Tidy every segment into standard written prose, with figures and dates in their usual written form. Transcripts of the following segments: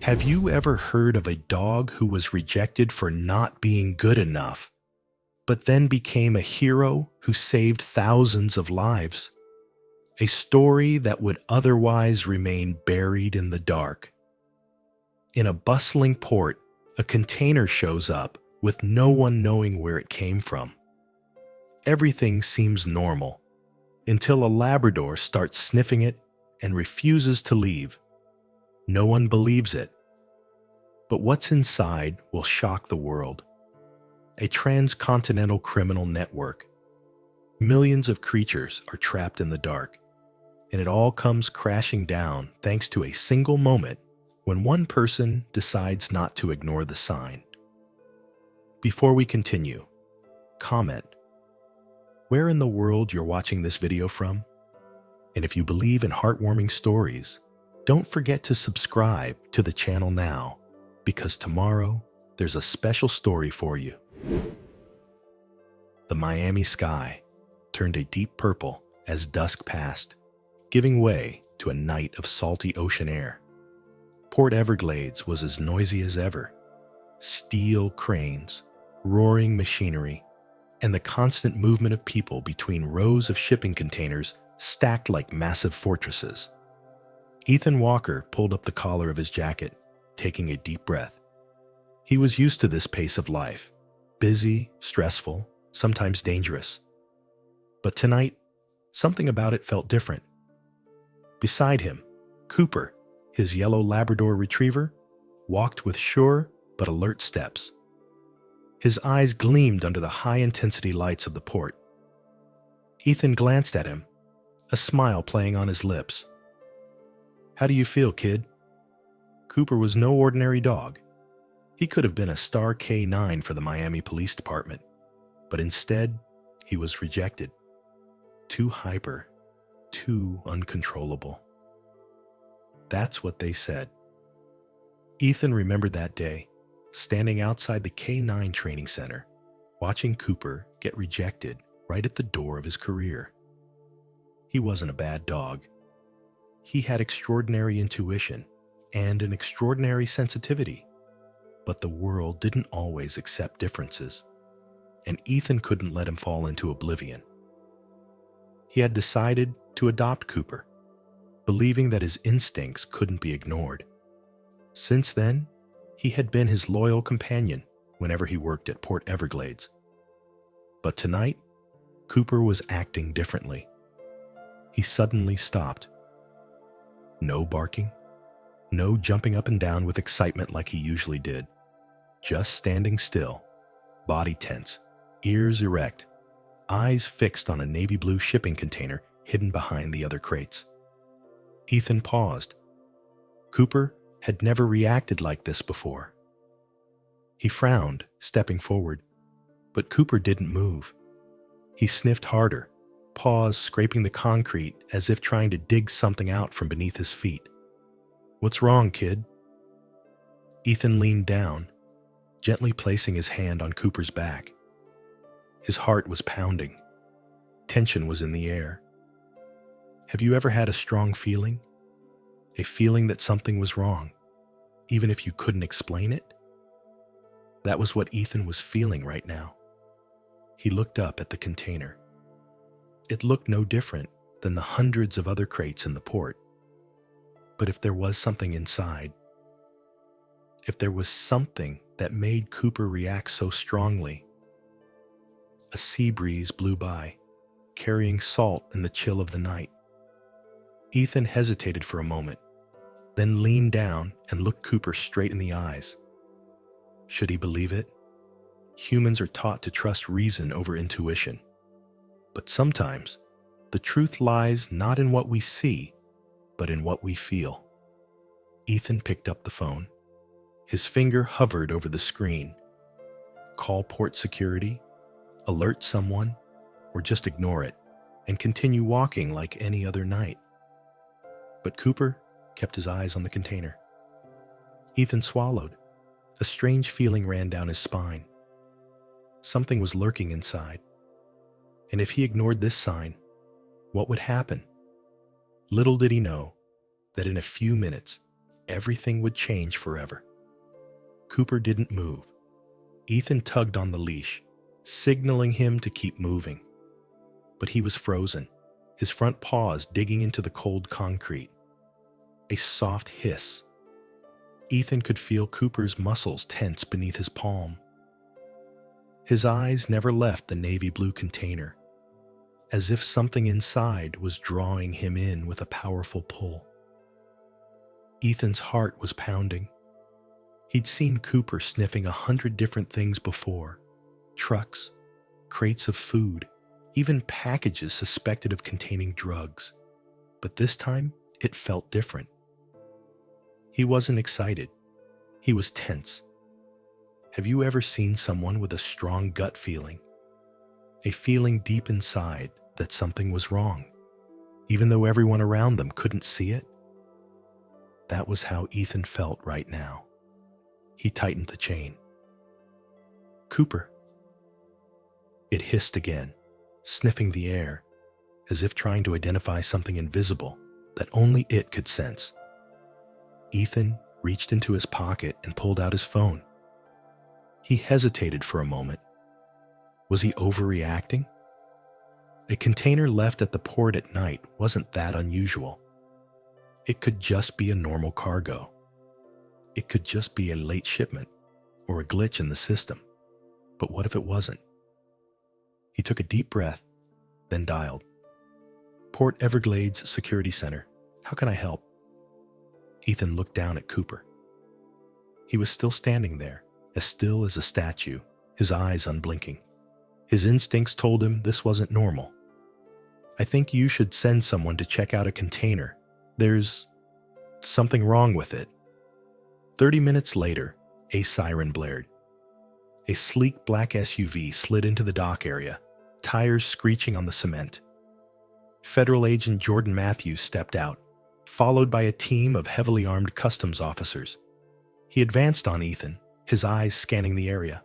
Have you ever heard of a dog who was rejected for not being good enough, but then became a hero who saved thousands of lives? A story that would otherwise remain buried in the dark. In a bustling port, a container shows up with no one knowing where it came from. Everything seems normal until a Labrador starts sniffing it and refuses to leave. No one believes it. But what's inside will shock the world. A transcontinental criminal network. Millions of creatures are trapped in the dark, and it all comes crashing down thanks to a single moment when one person decides not to ignore the sign. Before we continue, comment where in the world you're watching this video from, and if you believe in heartwarming stories, don't forget to subscribe to the channel now, because tomorrow there's a special story for you. The Miami sky turned a deep purple as dusk passed, giving way to a night of salty ocean air. Port Everglades was as noisy as ever. Steel cranes, roaring machinery, and the constant movement of people between rows of shipping containers stacked like massive fortresses. Ethan Walker pulled up the collar of his jacket, taking a deep breath. He was used to this pace of life, busy, stressful, sometimes dangerous. But tonight, something about it felt different. Beside him, Cooper, his yellow Labrador retriever, walked with sure but alert steps. His eyes gleamed under the high-intensity lights of the port. Ethan glanced at him, a smile playing on his lips. "How do you feel, kid?" Cooper was no ordinary dog. He could have been a star K9 for the Miami Police Department, but instead, he was rejected. Too hyper, too uncontrollable. That's what they said. Ethan remembered that day, standing outside the K9 training center, watching Cooper get rejected right at the door of his career. He wasn't a bad dog. He had extraordinary intuition and an extraordinary sensitivity, but the world didn't always accept differences, and Ethan couldn't let him fall into oblivion. He had decided to adopt Cooper, believing that his instincts couldn't be ignored. Since then, he had been his loyal companion whenever he worked at Port Everglades. But tonight, Cooper was acting differently. He suddenly stopped. No barking, no jumping up and down with excitement like he usually did. Just standing still, body tense, ears erect, eyes fixed on a navy blue shipping container hidden behind the other crates. Ethan paused. Cooper had never reacted like this before. He frowned, stepping forward, but Cooper didn't move. He sniffed harder, paws scraping the concrete as if trying to dig something out from beneath his feet. "What's wrong, kid?" Ethan leaned down, gently placing his hand on Cooper's back. His heart was pounding. Tension was in the air. Have you ever had a strong feeling? A feeling that something was wrong, even if you couldn't explain it? That was what Ethan was feeling right now. He looked up at the container. It looked no different than the hundreds of other crates in the port. But if there was something inside, if there was something that made Cooper react so strongly. A sea breeze blew by, carrying salt in the chill of the night. Ethan hesitated for a moment, then leaned down and looked Cooper straight in the eyes. Should he believe it? Humans are taught to trust reason over intuition. But sometimes, the truth lies not in what we see, but in what we feel. Ethan picked up the phone. His finger hovered over the screen. Call port security, alert someone, or just ignore it and continue walking like any other night. But Cooper kept his eyes on the container. Ethan swallowed. A strange feeling ran down his spine. Something was lurking inside. And if he ignored this sign, what would happen? Little did he know that in a few minutes, everything would change forever. Cooper didn't move. Ethan tugged on the leash, signaling him to keep moving. But he was frozen, his front paws digging into the cold concrete. A soft hiss. Ethan could feel Cooper's muscles tense beneath his palm. His eyes never left the navy blue container, as if something inside was drawing him in with a powerful pull. Ethan's heart was pounding. He'd seen Cooper sniffing 100 different things before: trucks, crates of food, even packages suspected of containing drugs. But this time, it felt different. He wasn't excited. He was tense. Have you ever seen someone with a strong gut feeling? A feeling deep inside that something was wrong, even though everyone around them couldn't see it? That was how Ethan felt right now. He tightened the chain. Cooper. It hissed again, sniffing the air, as if trying to identify something invisible that only it could sense. Ethan reached into his pocket and pulled out his phone. He hesitated for a moment. Was he overreacting? A container left at the port at night wasn't that unusual. It could just be a normal cargo. It could just be a late shipment or a glitch in the system. But what if it wasn't? He took a deep breath, then dialed. Port Everglades Security Center. How can I help? Ethan looked down at Cooper. He was still standing there, as still as a statue, his eyes unblinking. His instincts told him this wasn't normal. I think you should send someone to check out a container. There's something wrong with it. 30 minutes later, a siren blared. A sleek black SUV slid into the dock area, tires screeching on the cement. Federal Agent Jordan Matthews stepped out, followed by a team of heavily armed customs officers. He advanced on Ethan, his eyes scanning the area.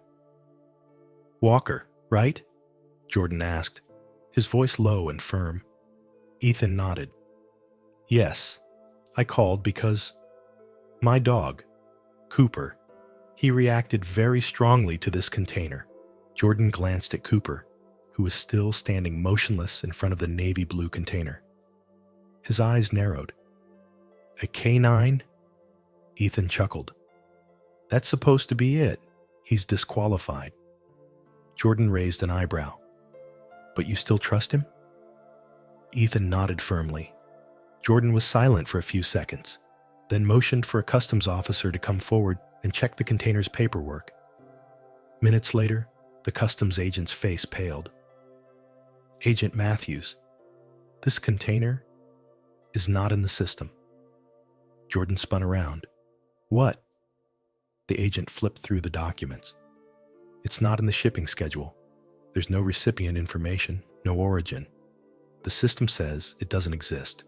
Walker, right? Jordan asked, his voice low and firm. Ethan nodded. Yes, I called because my dog, Cooper, he reacted very strongly to this container. Jordan glanced at Cooper, who was still standing motionless in front of the navy blue container. His eyes narrowed. A canine? Ethan chuckled. That's supposed to be it. He's disqualified. Jordan raised an eyebrow. But you still trust him? Ethan nodded firmly. Jordan was silent for a few seconds, then motioned for a customs officer to come forward and check the container's paperwork. Minutes later, the customs agent's face paled. Agent Matthews, this container is not in the system. Jordan spun around. What? The agent flipped through the documents. It's not in the shipping schedule. There's no recipient information, no origin. The system says it doesn't exist.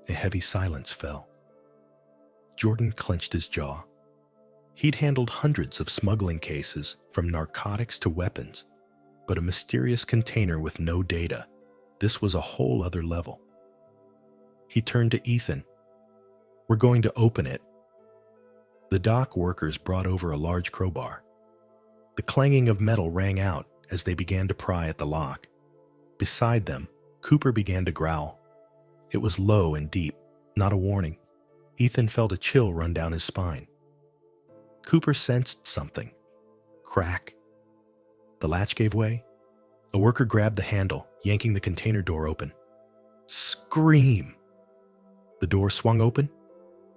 A heavy silence fell. Jordan clenched his jaw. He'd handled hundreds of smuggling cases, from narcotics to weapons, but a mysterious container with no data. This was a whole other level. He turned to Ethan. We're going to open it. The dock workers brought over a large crowbar. The clanging of metal rang out as they began to pry at the lock. Beside them, Cooper began to growl. It was low and deep, not a warning. Ethan felt a chill run down his spine. Cooper sensed something. Crack. The latch gave way. A worker grabbed the handle, yanking the container door open. Scream! The door swung open,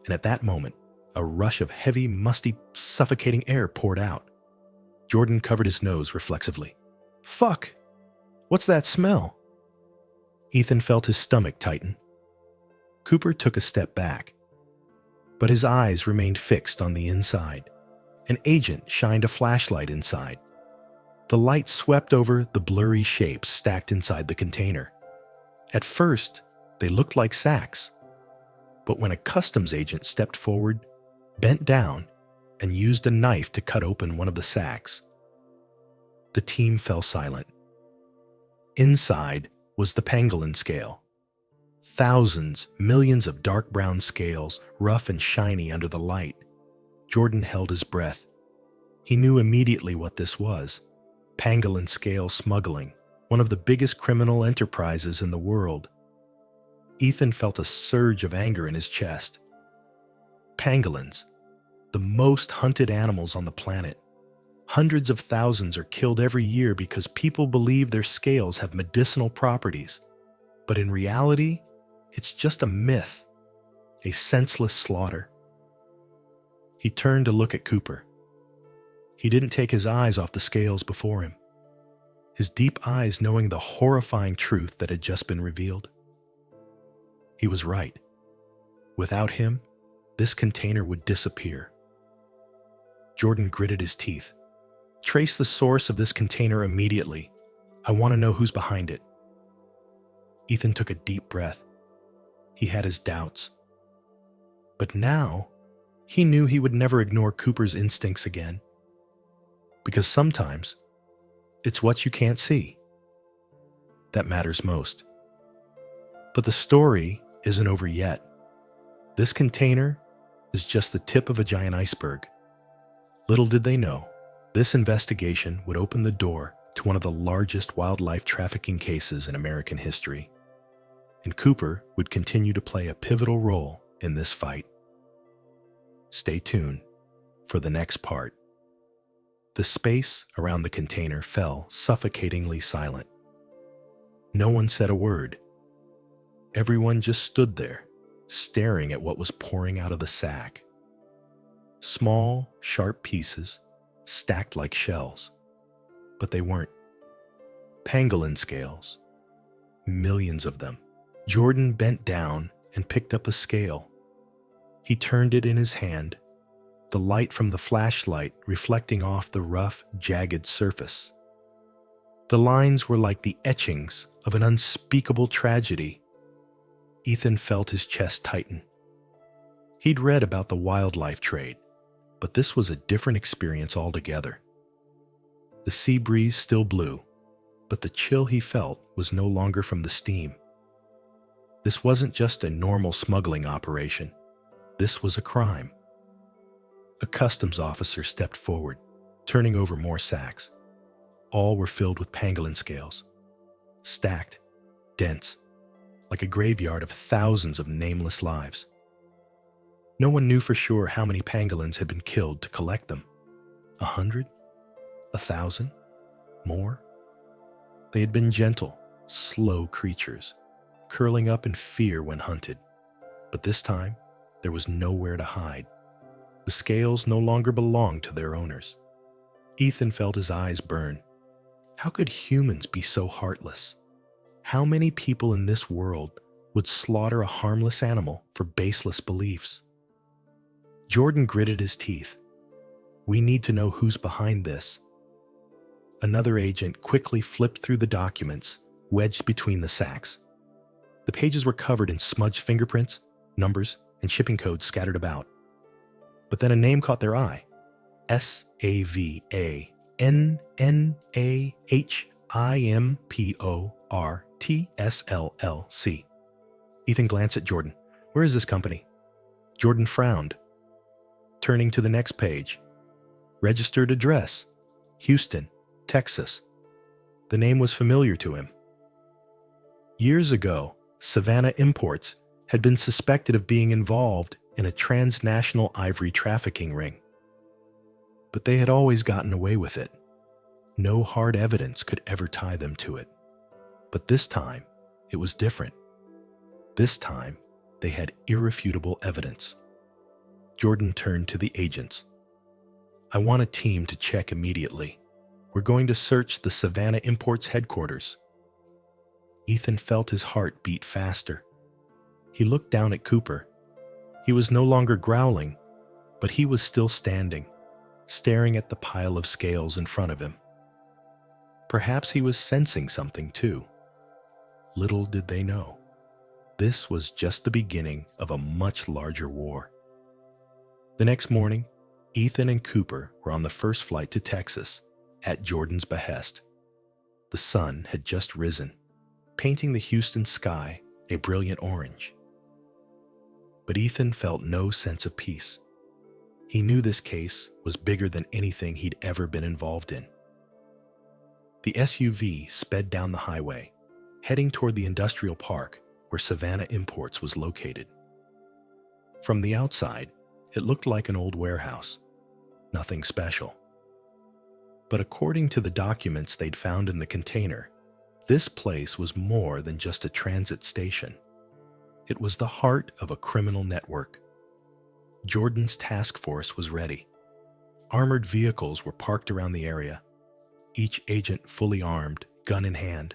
and at that moment, a rush of heavy, musty, suffocating air poured out. Jordan covered his nose reflexively. Fuck! What's that smell? Ethan felt his stomach tighten. Cooper took a step back, but his eyes remained fixed on the inside. An agent shined a flashlight inside. The light swept over the blurry shapes stacked inside the container. At first, they looked like sacks, but when a customs agent stepped forward, bent down, and used a knife to cut open one of the sacks, the team fell silent. Inside was the pangolin scale, Thousands, millions of dark brown scales, rough and shiny under the light. Jordan held his breath. He knew immediately what this was. Pangolin scale smuggling, one of the biggest criminal enterprises in the world. Ethan felt a surge of anger in his chest. Pangolins, the most hunted animals on the planet. Hundreds of thousands are killed every year because people believe their scales have medicinal properties. But in reality, it's just a myth, a senseless slaughter. He turned to look at Cooper. He didn't take his eyes off the scales before him, his deep eyes knowing the horrifying truth that had just been revealed. He was right. Without him, this container would disappear. Jordan gritted his teeth. Trace the source of this container immediately. I want to know who's behind it. Ethan took a deep breath. He had his doubts. But now, he knew he would never ignore Cooper's instincts again. Because sometimes, it's what you can't see that matters most. But the story isn't over yet. This container is just the tip of a giant iceberg. Little did they know, this investigation would open the door to one of the largest wildlife trafficking cases in American history. And Cooper would continue to play a pivotal role in this fight. Stay tuned for the next part. The space around the container fell suffocatingly silent. No one said a word. Everyone just stood there, staring at what was pouring out of the sack. Small, sharp pieces, stacked like shells. But they weren't. Pangolin scales. Millions of them. Jordan bent down and picked up a scale. He turned it in his hand, the light from the flashlight reflecting off the rough, jagged surface. The lines were like the etchings of an unspeakable tragedy. Ethan felt his chest tighten. He'd read about the wildlife trade, but this was a different experience altogether. The sea breeze still blew, but the chill he felt was no longer from the steam. This wasn't just a normal smuggling operation. This was a crime. A customs officer stepped forward, turning over more sacks. All were filled with pangolin scales, stacked, dense, like a graveyard of thousands of nameless lives. No one knew for sure how many pangolins had been killed to collect them. 100? 1,000? More? They had been gentle, slow creatures, curling up in fear when hunted. But this time, there was nowhere to hide. The scales no longer belonged to their owners. Ethan felt his eyes burn. How could humans be so heartless? How many people in this world would slaughter a harmless animal for baseless beliefs? Jordan gritted his teeth. We need to know who's behind this. Another agent quickly flipped through the documents, wedged between the sacks. The pages were covered in smudged fingerprints, numbers, and shipping codes scattered about. But then a name caught their eye. SAVANNAHIMPORTSLLC. Ethan glanced at Jordan. Where is this company? Jordan frowned. Turning to the next page. Registered address. Houston, Texas. The name was familiar to him. Years ago, Savannah Imports had been suspected of being involved in a transnational ivory trafficking ring. But they had always gotten away with it. No hard evidence could ever tie them to it. But this time, it was different. This time, they had irrefutable evidence. Jordan turned to the agents. I want a team to check immediately. We're going to search the Savannah Imports headquarters. Ethan felt his heart beat faster. He looked down at Cooper. He was no longer growling, but he was still standing, staring at the pile of scales in front of him. Perhaps he was sensing something too. Little did they know. This was just the beginning of a much larger war. The next morning, Ethan and Cooper were on the first flight to Texas at Jordan's behest. The sun had just risen, painting the Houston sky a brilliant orange. But Ethan felt no sense of peace. He knew this case was bigger than anything he'd ever been involved in. The SUV sped down the highway, heading toward the industrial park where Savannah Imports was located. From the outside, it looked like an old warehouse. Nothing special. But according to the documents they'd found in the container, this place was more than just a transit station. It was the heart of a criminal network. Jordan's task force was ready. Armored vehicles were parked around the area, each agent fully armed, gun in hand.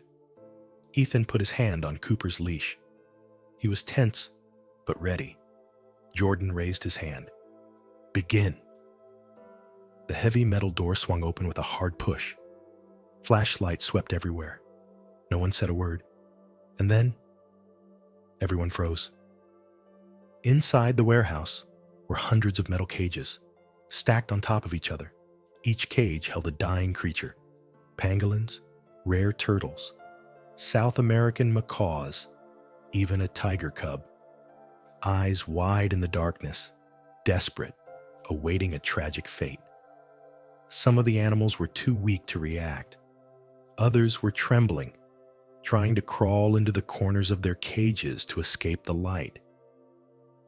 Ethan put his hand on Cooper's leash. He was tense, but ready. Jordan raised his hand. Begin. The heavy metal door swung open with a hard push. Flashlights swept everywhere. No one said a word. And then, everyone froze. Inside the warehouse were hundreds of metal cages, stacked on top of each other. Each cage held a dying creature. Pangolins, rare turtles, South American macaws, even a tiger cub. Eyes wide in the darkness, desperate, awaiting a tragic fate. Some of the animals were too weak to react. Others were trembling, trying to crawl into the corners of their cages to escape the light.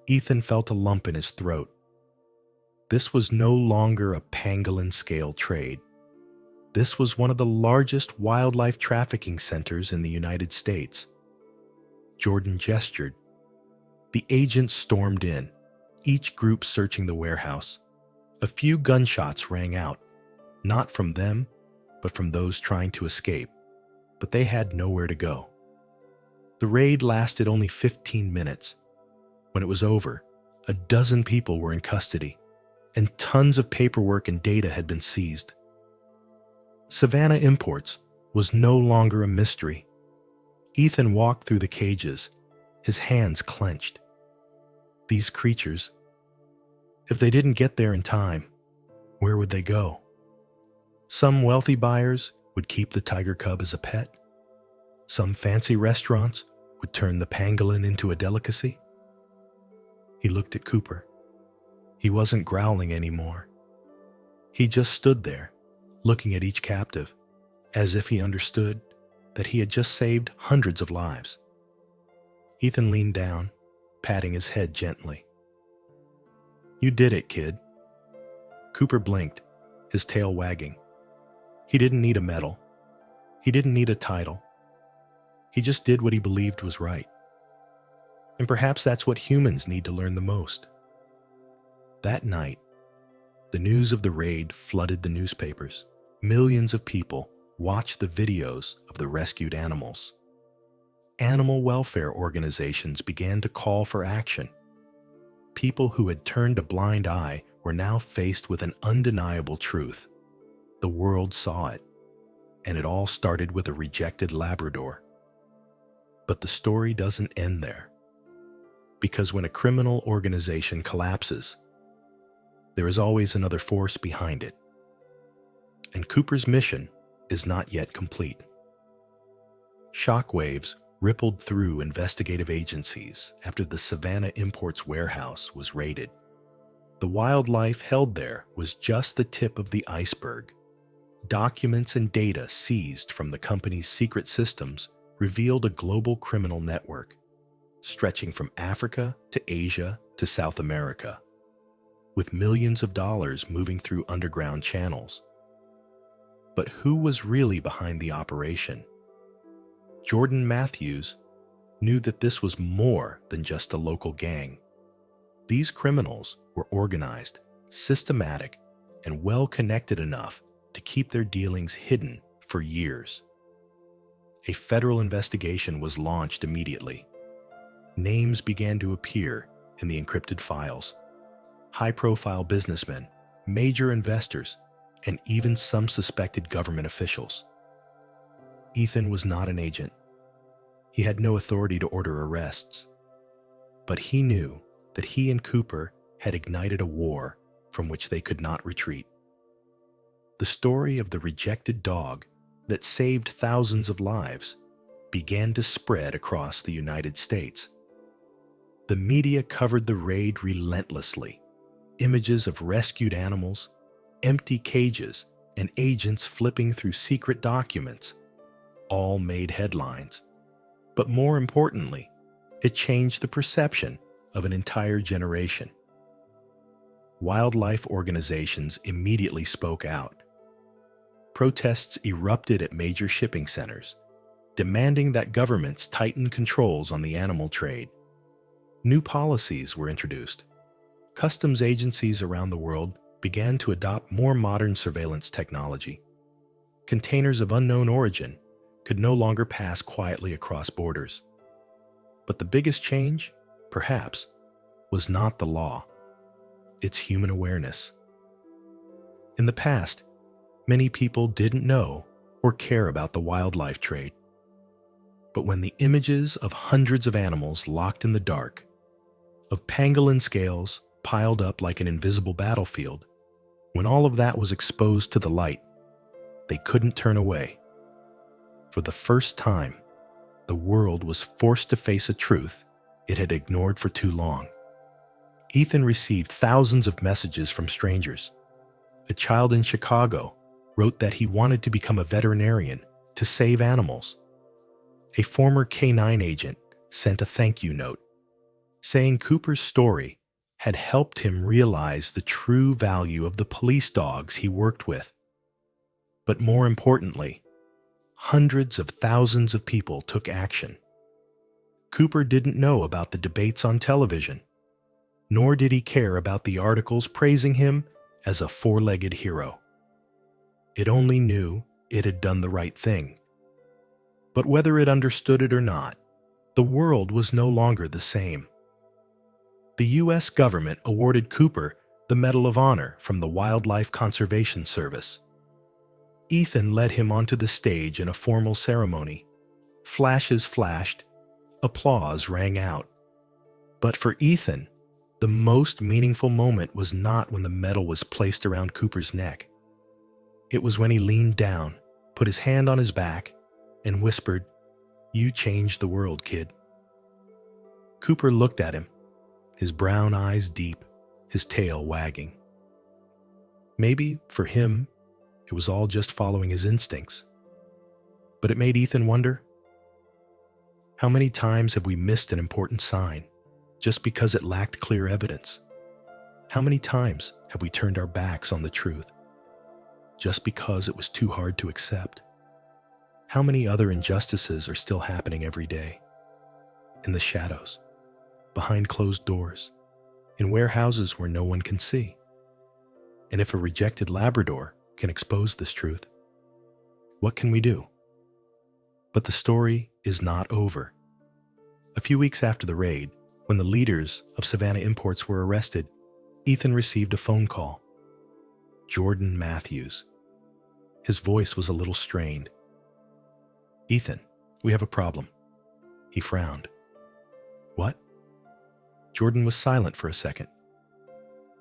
Ethan felt a lump in his throat. This was no longer a pangolin scale trade. This was one of the largest wildlife trafficking centers in the United States. Jordan gestured. The agents stormed in, each group searching the warehouse. A few gunshots rang out, not from them, but from those trying to escape. But they had nowhere to go. The raid lasted only 15 minutes. When it was over, a dozen people were in custody, and tons of paperwork and data had been seized. Savannah Imports was no longer a mystery. Ethan walked through the cages, his hands clenched. These creatures, if they didn't get there in time, where would they go? Some wealthy buyers would keep the tiger cub as a pet. Some fancy restaurants would turn the pangolin into a delicacy. He looked at Cooper. He wasn't growling anymore. He just stood there, looking at each captive, as if he understood that he had just saved hundreds of lives. Ethan leaned down, patting his head gently. "You did it, kid." Cooper blinked, his tail wagging. He didn't need a medal. He didn't need a title. He just did what he believed was right. And perhaps that's what humans need to learn the most. That night, the news of the raid flooded the newspapers. Millions of people watched the videos of the rescued animals. Animal welfare organizations began to call for action. People who had turned a blind eye were now faced with an undeniable truth. The world saw it, and it all started with a rejected Labrador. But the story doesn't end there. Because when a criminal organization collapses, there is always another force behind it. And Cooper's mission is not yet complete. Shockwaves rippled through investigative agencies after the Savannah Imports warehouse was raided. The wildlife held there was just the tip of the iceberg. Documents and data seized from the company's secret systems revealed a global criminal network, stretching from Africa to Asia to South America, with millions of dollars moving through underground channels. But who was really behind the operation? Jordan Matthews knew that this was more than just a local gang. These criminals were organized, systematic, and well-connected enough to keep their dealings hidden for years. A federal investigation was launched immediately. Names began to appear in the encrypted files. High-profile businessmen, major investors, and even some suspected government officials. Ethan was not an agent. He had no authority to order arrests. But he knew that he and Cooper had ignited a war from which they could not retreat. The story of the rejected dog that saved thousands of lives began to spread across the United States. The media covered the raid relentlessly. Images of rescued animals, empty cages, and agents flipping through secret documents all made headlines. But more importantly, it changed the perception of an entire generation. Wildlife organizations immediately spoke out. Protests erupted at major shipping centers, demanding that governments tighten controls on the animal trade. New policies were introduced. Customs agencies around the world began to adopt more modern surveillance technology. Containers of unknown origin could no longer pass quietly across borders. But the biggest change, perhaps, was not the law. It's human awareness. In the past, many people didn't know or care about the wildlife trade. But when the images of hundreds of animals locked in the dark, of pangolin scales piled up like an invisible battlefield, when all of that was exposed to the light, they couldn't turn away. For the first time, the world was forced to face a truth it had ignored for too long. Ethan received thousands of messages from strangers. A child in Chicago wrote that he wanted to become a veterinarian to save animals. A former K-9 agent sent a thank you note, saying Cooper's story had helped him realize the true value of the police dogs he worked with. But more importantly, hundreds of thousands of people took action. Cooper didn't know about the debates on television, nor did he care about the articles praising him as a four-legged hero. It only knew it had done the right thing. But whether it understood it or not, the world was no longer the same. The U.S. government awarded Cooper the Medal of Honor from the Wildlife Conservation Service. Ethan led him onto the stage in a formal ceremony. Flashes flashed, applause rang out. But for Ethan, the most meaningful moment was not when the medal was placed around Cooper's neck. It was when he leaned down, put his hand on his back, and whispered, "You changed the world, kid." Cooper looked at him, his brown eyes deep, his tail wagging. Maybe, for him, it was all just following his instincts. But it made Ethan wonder, how many times have we missed an important sign just because it lacked clear evidence? How many times have we turned our backs on the truth just because it was too hard to accept? How many other injustices are still happening every day? In the shadows, behind closed doors, in warehouses where no one can see. And if a rejected Labrador can expose this truth, what can we do? But the story is not over. A few weeks after the raid, when the leaders of Savannah Imports were arrested, Ethan received a phone call. Jordan Matthews. His voice was a little strained. "Ethan, we have a problem." He frowned. "What?" Jordan was silent for a second.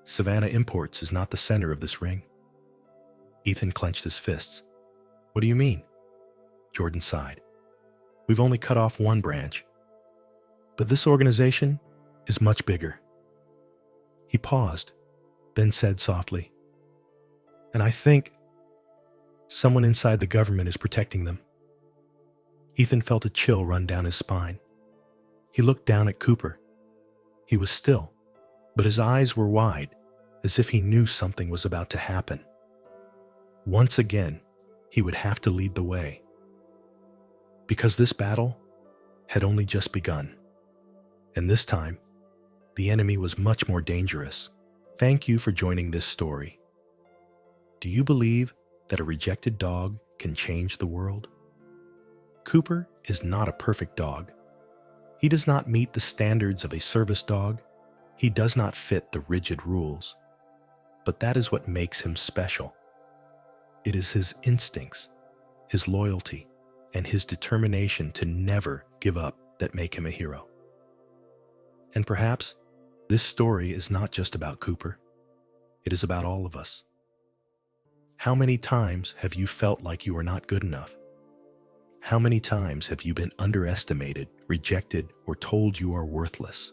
"Savannah Imports is not the center of this ring." Ethan clenched his fists. "What do you mean?" Jordan sighed. "We've only cut off one branch. But this organization is much bigger." He paused, then said softly, "And I think someone inside the government is protecting them." Ethan felt a chill run down his spine. He looked down at Cooper. He was still, but his eyes were wide, as if he knew something was about to happen. Once again, he would have to lead the way. Because this battle had only just begun. And this time, the enemy was much more dangerous. Thank you for joining this story. Do you believe that a rejected dog can change the world? Cooper is not a perfect dog. He does not meet the standards of a service dog. He does not fit the rigid rules. But that is what makes him special. It is his instincts, his loyalty, and his determination to never give up that make him a hero. And perhaps this story is not just about Cooper. It is about all of us. How many times have you felt like you are not good enough? How many times have you been underestimated, rejected, or told you are worthless?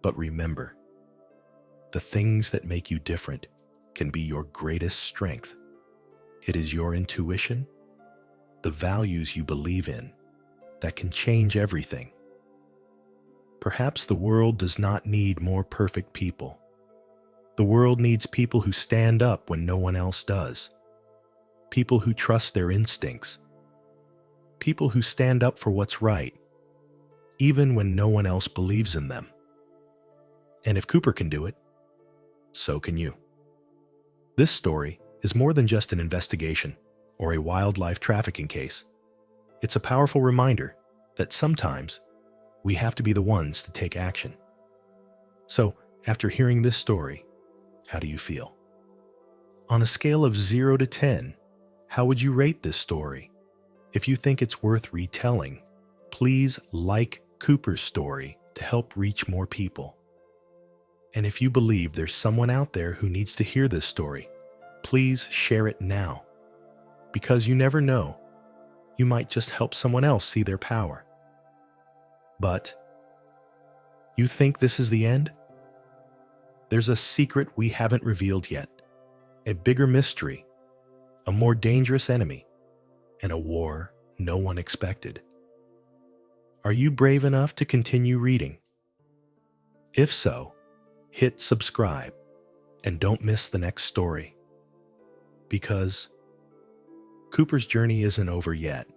But remember, the things that make you different can be your greatest strength. It is your intuition, the values you believe in, that can change everything. Perhaps the world does not need more perfect people. The world needs people who stand up when no one else does. People who trust their instincts. People who stand up for what's right, even when no one else believes in them. And if Cooper can do it, so can you. This story is more than just an investigation or a wildlife trafficking case. It's a powerful reminder that sometimes we have to be the ones to take action. So, after hearing this story, how do you feel? On a scale of 0 to 10, how would you rate this story? If you think it's worth retelling, please like Cooper's story to help reach more people. And if you believe there's someone out there who needs to hear this story, please share it now. Because you never know, you might just help someone else see their power. But you think this is the end? There's a secret we haven't revealed yet, a bigger mystery, a more dangerous enemy, and a war no one expected. Are you brave enough to continue reading? If so, hit subscribe and don't miss the next story. Because Cooper's journey isn't over yet.